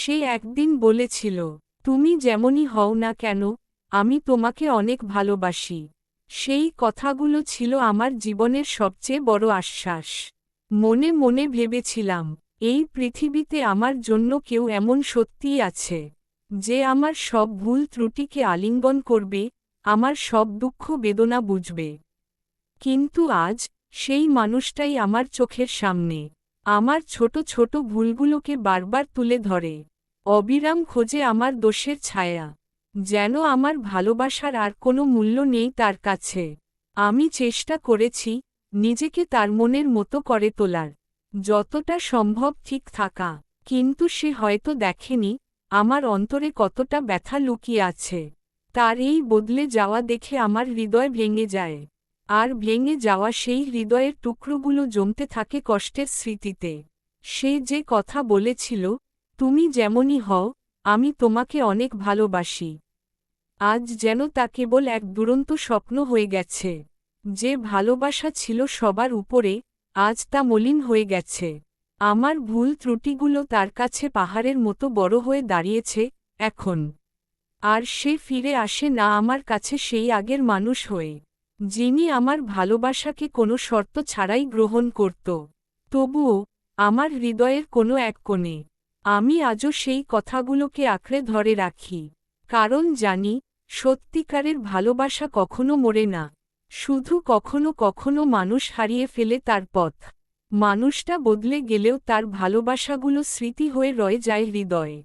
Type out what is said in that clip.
সে একদিন বলেছিল, তুমি যেমনই হও না কেন, আমি তোমাকে অনেক ভালোবাসি। সেই কথাগুলো ছিল আমার জীবনের সবচেয়ে বড় আশ্বাস। মনে মনে ভেবেছিলাম, এই পৃথিবীতে আমার জন্য কেউ এমন সত্যিই আছে, যে আমার সব ভুল ত্রুটিকে আলিঙ্গন করবে, আমার সব দুঃখ বেদনা বুঝবে। কিন্তু আজ, সেই মানুষটাই আমার চোখের সামনে, আমার ছোট ছোট ভুলগুলোকে বারবার তুলে ধরে, অবিরাম খোঁজে আমার দোষের ছায়া, যেন আমার ভালোবাসার আর কোনো মূল্য নেই তার কাছে। আমি চেষ্টা করেছি, নিজেকে তার মনের মতো করে তোলার, যতটা সম্ভব ঠিক থাকা, কিন্তু সে হয়তো দেখেনি, আমার অন্তরে কতটা ব্যথা লুকিয়ে আছে। তার এই বদলে যাওয়া দেখে আমার হৃদয় ভেঙে যায়। আর ভেঙে যাওয়া সেই হৃদয়ের টুকরোগুলো জমতে থাকে কষ্টের স্মৃতিতে। সে যে কথা বলেছিল, তুমি যেমনই হও, আমি তোমাকে অনেক ভালোবাসি, আজ যেন তা কেবল এক দুরন্ত স্বপ্ন হয়ে গেছে। যে ভালোবাসা ছিল সবার উপরে, আজ তা মলিন হয়ে গেছে। আমার ভুল ত্রুটিগুলো তার কাছে পাহাড়ের মতো বড় হয়ে দাঁড়িয়েছে এখন। আর সে ফিরে আসে না আমার কাছে সেই আগের মানুষ হয়ে, যিনি আমার ভালোবাসাকে কোনো শর্ত ছাড়াই গ্রহণ করত। তবুও, আমার হৃদয়ের কোনো এক কোণে, আমি আজও সেই কথাগুলোকে আঁকড়ে ধরে রাখি। কারণ জানি, সত্যিকারের ভালোবাসা কখনো মরে না, শুধু কখনো কখনো মানুষ হারিয়ে ফেলে তার পথ। মানুষটা বদলে গেলেও তার ভালোবাসাগুলো স্মৃতি হয়ে রয়ে যায় হৃদয়ে।